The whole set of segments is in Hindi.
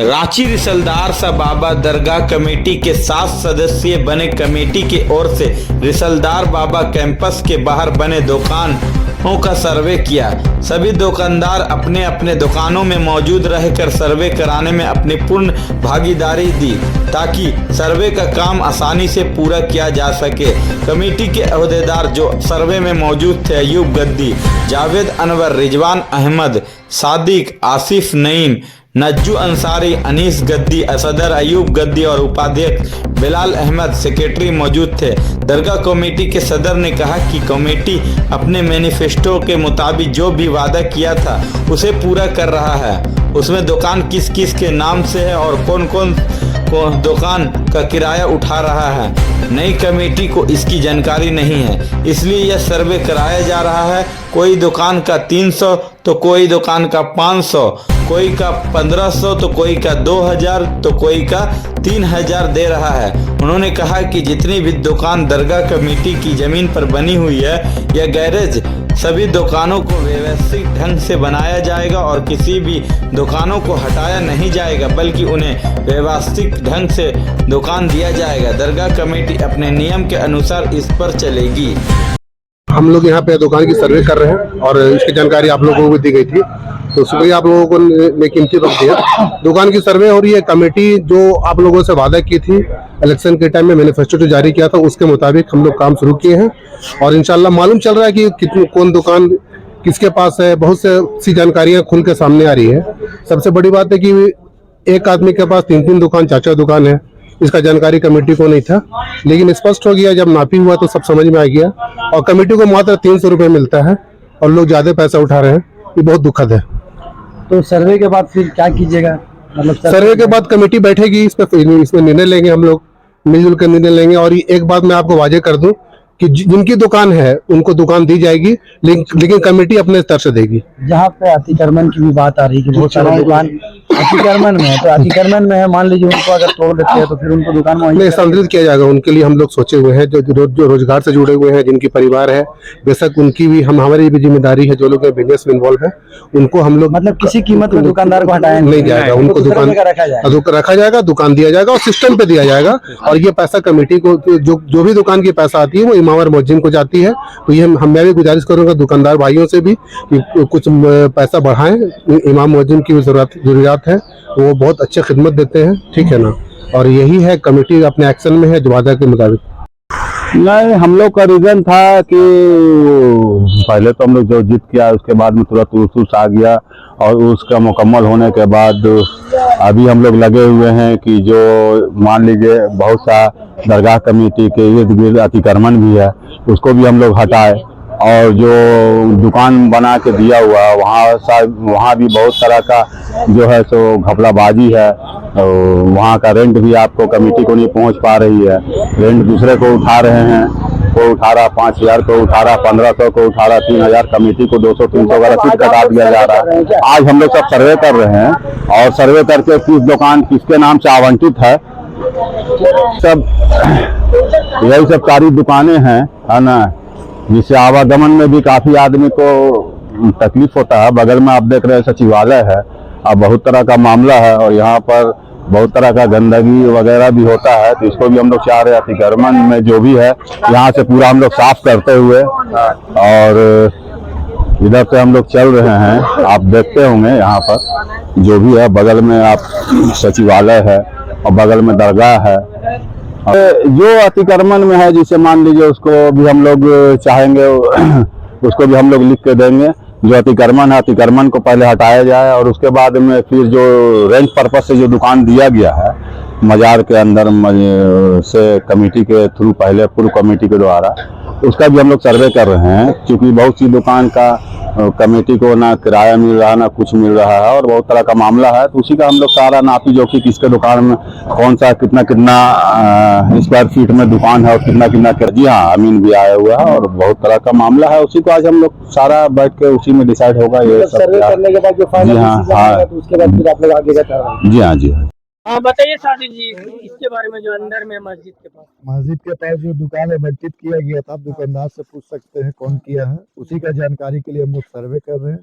रांची रिसलदार सा बाबा दरगाह कमेटी के 7 सदस्यीय बने कमेटी की ओर से रिसलदार बाबा कैंपस के बाहर बने दुकानों का सर्वे किया। सभी दुकानदार अपने अपने दुकानों में मौजूद रहकर सर्वे कराने में अपनी पूर्ण भागीदारी दी ताकि सर्वे का काम आसानी से पूरा किया जा सके। कमेटी के अहदेदार जो सर्वे में मौजूद थे अयूब गद्दी, जावेद अनवर, रिजवान अहमद, सादिक, आसिफ नईम, नज्जू अंसारी, अनीस गद्दी, सदर अयूब गद्दी और उपाध्यक्ष बिलाल अहमद सेक्रेटरी मौजूद थे। दरगाह कमेटी के सदर ने कहा कि कमेटी अपने मैनिफेस्टो के मुताबिक जो भी वादा किया था उसे पूरा कर रहा है। उसमें दुकान किस किस के नाम से है और कौन कौन दुकान का किराया उठा रहा है। नई कमेटी को इसकी जानकारी नहीं है, इसलिए यह सर्वे कराया जा रहा है। कोई दुकान का 300 तो कोई दुकान का 500, कोई का 1500 तो कोई का 2000 तो कोई का 3000 दे रहा है। उन्होंने कहा कि जितनी भी दुकान दरगाह कमेटी की जमीन पर बनी हुई है या गैरेज, सभी दुकानों को व्यवस्थित ढंग से बनाया जाएगा और किसी भी दुकानों को हटाया नहीं जाएगा, बल्कि उन्हें व्यवस्थित ढंग से दुकान दिया जाएगा। दरगाह कमेटी अपने नियम के अनुसार इस पर चलेगी। हम लोग यहाँ पे दुकान की सर्वे कर रहे हैं और इसकी जानकारी आप लोगों को दी गई थी, तो शुक्रिया आप लोगों को ने कीमती वक्त दिया। दुकान की सर्वे हो रही है। कमेटी जो आप लोगों से वादा की थी इलेक्शन के टाइम में मैनिफेस्टो जो जारी किया था उसके मुताबिक हम लोग काम शुरू किए हैं और इंशाल्लाह मालूम चल रहा है कि कितनी कौन दुकान किसके पास है। बहुत सी जानकारियां खुल के सामने आ रही है। सबसे बड़ी बात है कि एक आदमी के पास 3-3 दुकान, 4-4 दुकान है। इसका जानकारी कमेटी को नहीं था, लेकिन स्पष्ट हो गया जब नापी हुआ तो सब समझ में आ गया। और कमेटी को मात्र 300 रुपये मिलता है और लोग ज्यादा पैसा उठा रहे हैं, ये बहुत दुखद है। तो सर्वे के बाद फिर क्या कीजिएगा? मतलब सर्वे के बाद कमेटी बैठेगी, इसमें निर्णय लेंगे, हम लोग मिलजुल कर निर्णय लेंगे। और एक बात मैं आपको वाजे कर दूं कि जिनकी दुकान है उनको दुकान दी जाएगी, लेकिन कमेटी अपने स्तर से देगी। जहाँ पे अतिक्रमण की भी बात आ रही है कि बहुत सारा दुकान अतिक्रमण में है, तो अतिक्रमण में है, मान लीजिए उनको अगर तोड़ देते हैं तो फिर उनको दुकान में स्थानांतरित किया जाएगा। उनके लिए हम लोग सोचे हुए हैं, जो रोजगार से जुड़े हुए हैं, जिनकी परिवार है, बेशक उनकी भी हमारी भी जिम्मेदारी है। जो लोग बिजनेस में इन्वॉल्व है उनको हम लोग मतलब किसी कीमत में दुकानदार को हटाया नहीं जाएगा, उनको दुकान रखा जाएगा, दुकान दिया जाएगा और सिस्टम पे दिया जाएगा। और ये पैसा कमेटी को, जो भी दुकान की पैसा आती है वो इमाम और मुअज्जिन को जाती है। तो ये मैं भी गुजारिश करूंगा दुकानदार भाइयों से भी कि कुछ पैसा बढ़ाएं। इमाम मुअज्जिन की जरूरत है, वो बहुत अच्छे खिदमत देते हैं, ठीक है ना। और यही है, कमेटी अपने एक्शन में है जो वादा के मुताबिक। नहीं, हम लोग का रीजन था कि पहले तो हम लोग जो जीत किया उसके बाद में तुरंत उसूस आ गया और उसका मुकम्मल होने के बाद अभी हम लोग लगे हुए हैं कि जो मान लीजिए बहुत सा दरगाह कमेटी के इर्द गिर्द अतिक्रमण भी है उसको भी हम लोग हटाए और जो दुकान बना के दिया हुआ वहाँ भी बहुत तरह का जो है सो घपलाबाजी है। वहाँ का रेंट भी आपको कमेटी को नहीं पहुँच पा रही है, रेंट दूसरे को उठा रहे हैं। कोई उठा रहा 5000, को उठा रहा 1500, को उठा रहा 3000, कमेटी को 200-300 का रसीद कटा दिया जा रहा है। आज हम लोग सब सर्वे कर रहे हैं और सर्वे करके किस दुकान किसके नाम से आवंटित है, सब यही सब सारी दुकानें हैं, है ना, जिससे आवागमन में भी काफी आदमी को तकलीफ होता है। बगल में आप देख रहे हैं सचिवालय है और बहुत तरह का मामला है और यहाँ पर बहुत तरह का गंदगी वगैरह भी होता है, तो इसको भी हम लोग चाह रहे हैं अतिक्रमण में जो भी है यहाँ से पूरा हम लोग साफ करते हुए और इधर से हम लोग चल रहे हैं। आप देखते होंगे यहाँ पर जो भी है, बगल में आप सचिवालय है और बगल में दरगाह है। जो अतिक्रमण में है जिसे मान लीजिए उसको भी हम लोग चाहेंगे उसको भी हम लोग लिख के देंगे। जो अतिक्रमण है, अतिक्रमण को पहले हटाया जाए और उसके बाद में फिर जो रेंट पर्पस से जो दुकान दिया गया है मजार के अंदर से कमेटी के थ्रू, पहले पूर्व कमेटी के द्वारा, उसका भी हम लोग सर्वे कर रहे हैं। क्योंकि बहुत सी दुकान का कमेटी को ना किराया मिल रहा ना कुछ मिल रहा है और बहुत तरह का मामला है, तो उसी का हम लोग सारा नापी जोखी किसके दुकान में कौन सा कितना स्क्वायर फीट में दुकान है और कितना जी हाँ, अमीन भी आया हुआ है और बहुत तरह का मामला है। उसी को आज हम लोग सारा बैठ के उसी में डिसाइड होगा। ये सर्वे करने के बाद जो फाइनल डिसीजन आएगा तो उसके बाद फिर आप लोग आगे का जी हाँ जी हाँ। हाँ बताइए सादिक जी, इसके बारे में जो अंदर में मस्जिद के पास जो दुकान आवंटित किया गया था, आप दुकानदार से पूछ सकते हैं कौन किया है। उसी का जानकारी के लिए हम लोग सर्वे कर रहे हैं,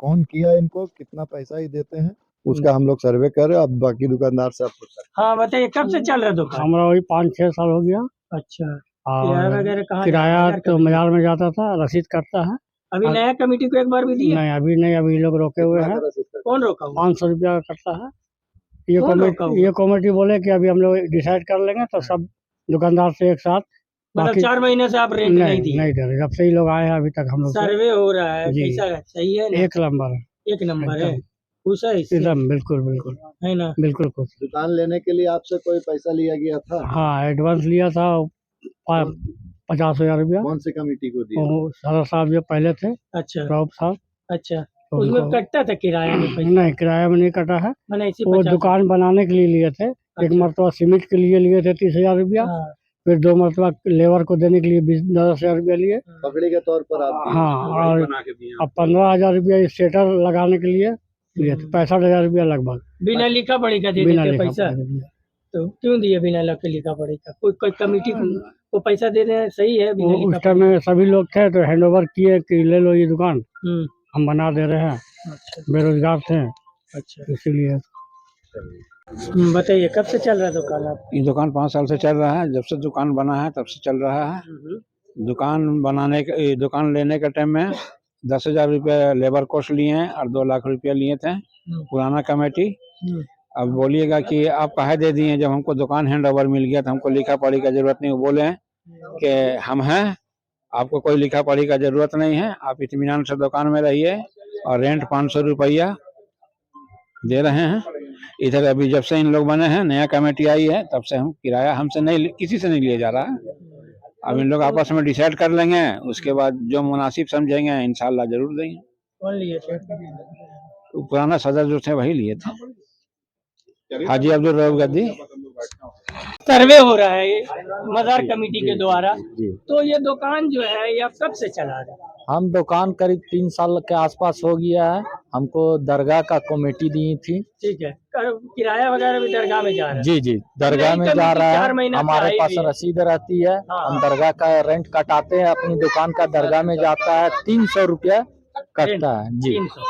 कौन किया, इनको कितना पैसा ही देते हैं उसका हम लोग सर्वे कर रहे हैं। अब बाकी दुकानदार से आप पूछ सकते हाँ बताइए, कब से चल रहा है दुकान? हमारा वही 5-6 साल हो गया। अच्छा, किराया और वगैरह कहाँ किराया जाता है? तो बाजार में जाता था, रसीद कटता है। अभी नया कमेटी को एक बार भी दिया? नहीं, अभी नहीं, अभी लोग रोके हुए हैं। कौन रोका हुआ? 500 रुपया कटता है। ये कौन रोका हुआ? कमेटी बोले कि अभी हम लोग डिसाइड कर लेंगे तो सब दुकानदार से एक साथ। मतलब बाकी 4 महीने से आप रेंट नहीं दिए? नहीं दे रहे, जब से ही लोग आए हैं अभी तक हम लोग से। सर्वे हो रहा है, जी। कैसा है? सही है ना? एक नंबर है, एक नंबर है। एकदम। खुश है इससे? एकदम बिल्कुल बिल्कुल है ना? बिल्कुल खुश। दुकान लेने के लिए आपसे कोई पैसा लिया गया था? हाँ, एडवांस लिया था 50,000 रुपया। कौन सी कमेटी को दिया? वो सारा साहब जो पहले थे, अच्छा प्रॉप साहब, अच्छा, तो उसमें उनको- कटता था किराया में पैसा? नहीं, किराया में नहीं कटा है। मैंने इसी वो 50 दुकान बनाने के लिए लिए थे। एक अच्छा। मरतबा सीमेंट के लिए लिए थे 30,000 रुपया। हाँ, फिर 2 मरतबा लेबर को देने के लिए 10,000 रुपया लिए। पकड़ी के तौर पर आप दिए? हाँ, और अब 15,000 रुपया स्टेटर लगाने के लिए लिए थे। 65,000 रुपया लगभग बिना लिखा पढ़ी का दे बिना देते लिखा पैसा? पढ़े दिए। तो क्यों दिए बिना लिखा पढ़ी का? कोई कमेटी को पैसा दे रहे हैं, सही है बिना वो लिखा उस टाइम में सभी लोग थे तो हैंड ओवर किए कि ले लो ये दुकान, हम्म, हम बना दे रहे हैं। अच्छा बेरोजगार थे अच्छा। इसीलिए। बताइए, कब से चल रहा है दुकान आप? ये दुकान 5 साल से चल रहा है। जब से दुकान बना है तब से चल रहा है। दुकान बनाने के दुकान लेने के टाइम में 10,000 रुपया लेबर कॉस्ट लिए हैं और 2 लाख रुपया लिए थे पुराना कमेटी। अब बोलिएगा कि आप काहे दे दिए, जब हमको दुकान हैंड ओवर मिल गया तो हमको लिखा पढ़ी का जरूरत नहीं। वो बोले हैं कि हम हैं, आपको कोई लिखा पढ़ी का जरूरत नहीं है, आप इत्मीनान से दुकान में रहिए और रेंट 500 रुपया दे रहे हैं। इधर अभी जब से इन लोग बने हैं, नया कमेटी आई है, तब से हम किराया हमसे नहीं, किसी से नहीं लिया जा रहा है। अब इन लोग आपस में डिसाइड कर लेंगे, उसके बाद जो मुनासिब समझेंगे इंशाल्लाह जरूर देंगे। कौन लिए थे? तो पुराना सदर जो थे वही लिए थे, हाजी अब्दुल रऊफ गद्दी। सर्वे हो रहा है मजार कमेटी के द्वारा, तो ये दुकान जो है ये आप कब से चला रहे हैं? हम दुकान करीब 3 साल के आसपास हो गया है। हमको दरगाह का कमेटी दी थी। ठीक है, किराया वगैरह भी दरगाह में जा रहा है? जी जी, दरगाह में कमेटी जा रहा 4 है। महीना से हमारे आई पास भी है। रसीद रहती है। हाँ। हम दरगाह का रेंट कटाते हैं, अपनी दुकान का दरगाह में जाता है 300 रुपया कटता है जी। 300।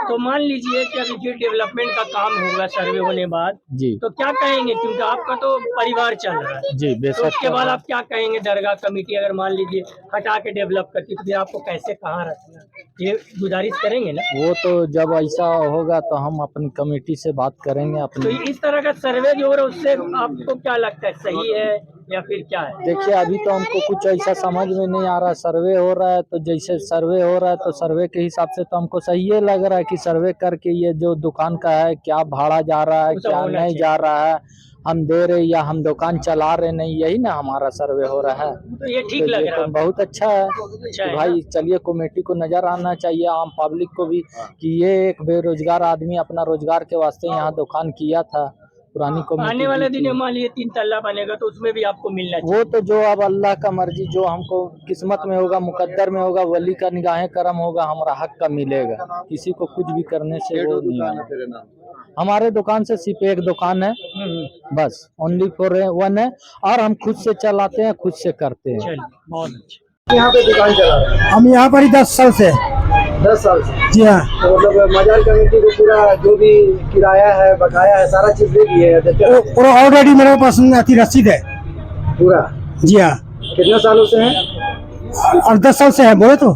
तो मान लीजिए कि अभी जो डेवलपमेंट का काम होगा सर्वे होने बाद, जी तो क्या कहेंगे, क्योंकि आपका तो परिवार चल रहा है, जी, तो बेशक। उसके बाद आप क्या कहेंगे? दरगाह कमेटी अगर मान लीजिए हटा के डेवलप करती तो फिर आपको कैसे कहाँ रखना, ये गुजारिश करेंगे ना? वो तो जब ऐसा होगा तो हम अपनी कमेटी से बात करेंगे तो अपनी। इस तरह का सर्वे जो हो रहा है उससे आपको क्या लगता है, सही है या फिर क्या है? देखिए, अभी तो हमको कुछ ऐसा समझ में नहीं आ रहा। सर्वे हो रहा है तो जैसे सर्वे हो रहा है तो सर्वे के हिसाब से तो हमको सही है लग रहा है कि सर्वे करके ये जो दुकान का है क्या भाड़ा जा रहा है, वो सब क्या होना नहीं चाहिए। जा रहा है, हम दे रहे या हम दुकान चला रहे नहीं, यही ना हमारा सर्वे हो रहा है। तो ये ठीक तो लग ये रहा तो है? बहुत अच्छा है अच्छा कि है भाई चलिए कमेटी को नजर आना चाहिए, आम पब्लिक को भी, कि ये एक बेरोजगार आदमी अपना रोजगार के वास्ते यहाँ दुकान किया था। पुरानी कमेटी आने वाले दी दिन थी। में मान लीजिए 3 तल्ला बनेगा तो उसमें भी आपको मिलना चाहिए। वो तो जो अब अल्लाह का मर्जी, जो हमको किस्मत में होगा, मुकद्दर में होगा, वली का निगाहें करम होगा, हमारा हक का मिलेगा। किसी को कुछ भी करने से वो नहीं दुकान है है। तेरे नाम? हमारे दुकान से सिर्फ एक दुकान है, बस, ओनली फॉर 1 है, और हम खुद से चलाते हैं, खुद से करते हैं। चलिए, बहुत अच्छा। यहाँ पे दुकान चला रहे हैं हम यहाँ पर ही 10 साल से। 10 साल से? जी हाँ, तो मतलब मजार कमेटी को पूरा जो भी किराया है, बकाया है, सारा चीज दे दिए हैं, देते हैं पूरा ऑलरेडी मेरे पास अति रसीद है। पूरा? जी हाँ, कितने सालों से है? और 10 साल से है बोले तो।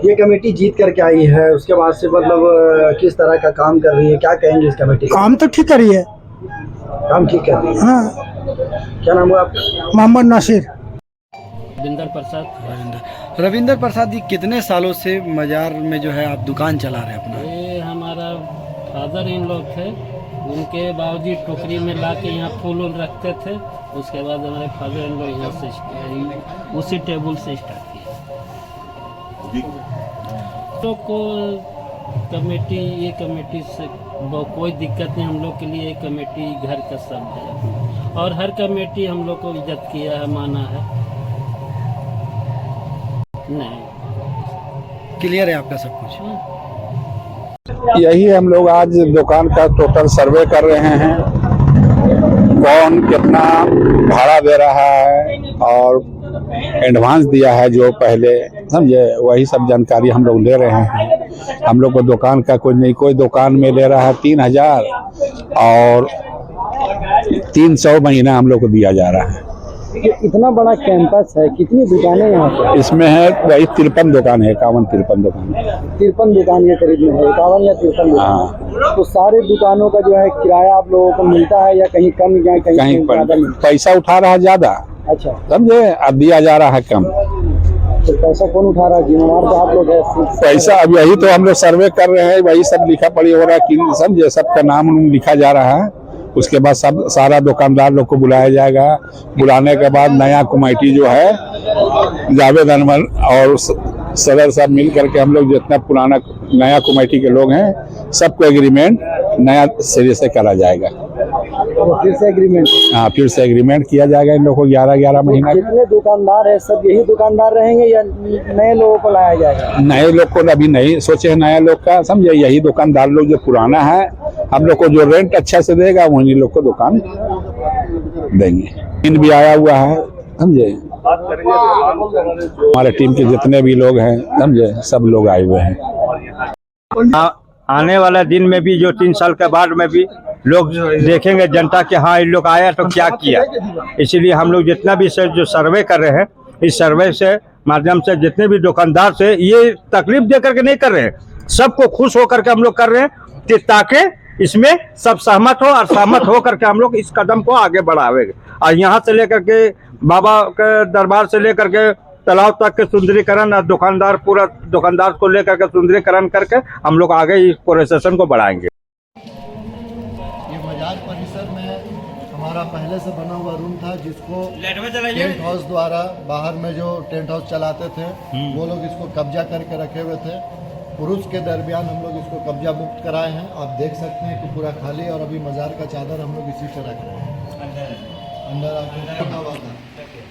ये कमेटी जीत करके आई है, उसके बाद से मतलब किस तरह का काम कर रही है, क्या कहेंगे इस कमेटी का? काम तो ठीक करी है। काम ठीक कर रही है। हाँ, क्या नाम हुआ आपका? मोहम्मद नासिर। रविंदर प्रसाद जी, कितने सालों से मजार में जो है आप दुकान चला रहे हैं अपना? ये हमारा फादर इन लोग थे, उनके बावजूद टोकरी में ला के यहाँ फूल उल रखते थे। उसके बाद हमारे फादर इन लोग यहाँ से उसी टेबल से स्टार्ट किया। तो को कमेटी, ये कमेटी से कोई दिक्कत नहीं हम लोग के लिए। ये कमेटी घर का सब है और हर कमेटी हम लोग को इज्जत किया है, माना है। नहीं, क्लियर है आपका सब कुछ? यही हम लोग आज दुकान का टोटल सर्वे कर रहे हैं, कौन कितना भाड़ा दे रहा है और एडवांस दिया है जो पहले, समझे, वही सब जानकारी हम लोग ले रहे हैं। हम लोग को दुकान का कुछ नहीं, कोई दुकान में ले रहा है 3,000 और 300 महीना हम लोग को दिया जा रहा है। ये इतना बड़ा कैंपस है, कितनी दुकानें यहाँ पे? इसमें है वही 53 दुकान है, 51-53 दुकान है। 53 दुकान ये करीब में है, 51 या 53 दुकान। तो सारे दुकानों का जो है किराया आप लोगों को मिलता है या कहीं कम या कहीं ज्यादा मिलता है? पैसा उठा रहा है ज्यादा, अच्छा, समझे, अब दिया जा रहा है कम। तो पैसा कौन उठा रहा है? जिम्मेवार तो आप लोग है। पैसा अब यही तो हम लोग सर्वे कर रहे हैं, वही सब लिखा पड़ी हो रहा है कि समझे, सबका नाम लिखा जा रहा है। उसके बाद सब सारा दुकानदार लोग को बुलाया जाएगा। बुलाने के बाद नया कमेटी जो है जावेद अनवर और सदर साहब मिल करके हम लोग जितना पुराना नया कमेटी के लोग हैं सबको एग्रीमेंट नया सिरे से करा जाएगा। तो फिर से एग्रीमेंट? हाँ, फिर से एग्रीमेंट किया जाएगा इन लोगों को 11-11 महीना। जितने दुकानदार है सब यही दुकानदार रहेंगे या नए लोगों को लाया जाएगा? नए लोग को अभी नहीं सोचे हैं, नया लोग का समझे, यही दुकानदार लोग जो पुराना है हम लोग को जो रेंट अच्छा से देगा वही लोग को दुकान देंगे। इन भी आया हुआ है, समझे, हमारे टीम के जितने भी लोग हैं समझे, सब लोग आए हुए हैं। आने वाला दिन में भी जो 3 साल के बाद में भी लोग देखेंगे जनता के हाँ इन लोग आया तो क्या किया। इसीलिए हम लोग जितना भी जो सर्वे कर रहे हैं, इस सर्वे से माध्यम से जितने भी दुकानदार से ये तकलीफ दे करके नहीं कर रहे हैं, सबको खुश होकर के हम लोग कर रहे हैं कि ताकि इसमें सब सहमत हो और सहमत हो करके हम लोग इस कदम को आगे बढ़ावेंगे। और यहाँ से लेकर के बाबा के दरबार से लेकर के तालाब तक के सुंदरीकरण और पूरा दुकानदार को लेकर के सुंदरीकरण करके हम लोग आगे इस प्रोसेशन को बढ़ाएंगे। ये बाजार परिसर में हमारा पहले से बना हुआ रूम था जिसको टेंट हाउस द्वारा बाहर में जो टेंट हाउस चलाते थे वो लोग इसको कब्जा करके रखे हुए थे। पुरुष के दरमियान हम लोग इसको कब्जा मुक्त कराए हैं। आप देख सकते हैं कि पूरा खाली और अभी मज़ार का चादर हम लोग इसी पे रख रहे हैं। अंदर आपको हुआ था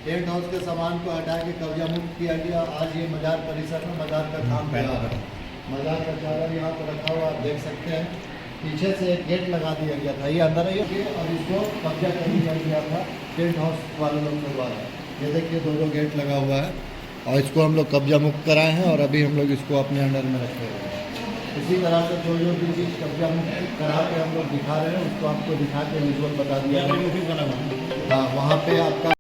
टेंट हाउस के सामान को हटा के कब्जा मुक्त किया गया। आज ये मज़ार परिसर में मज़ार का काम कर रहा है। मज़ार का चादर यहाँ पर रखा हुआ आप देख सकते हैं। पीछे से एक गेट लगा दिया गया था, ये अंदर आइए, और इसको कब्जा कर लिया गया था टेंट हाउस वाले लोग के द्वारा। ये देखिए 2 गेट लगा हुआ है और इसको हम लोग कब्जा मुक्त कराए हैं और अभी हम लोग इसको अपने अंडर में रखे हुए हैं। इसी तरह से जो भी चीज़ कब्जा मुक्त करा के हम लोग दिखा रहे हैं उसको आपको दिखा के विजुअल बता दिया। हाँ, वहाँ पे आपका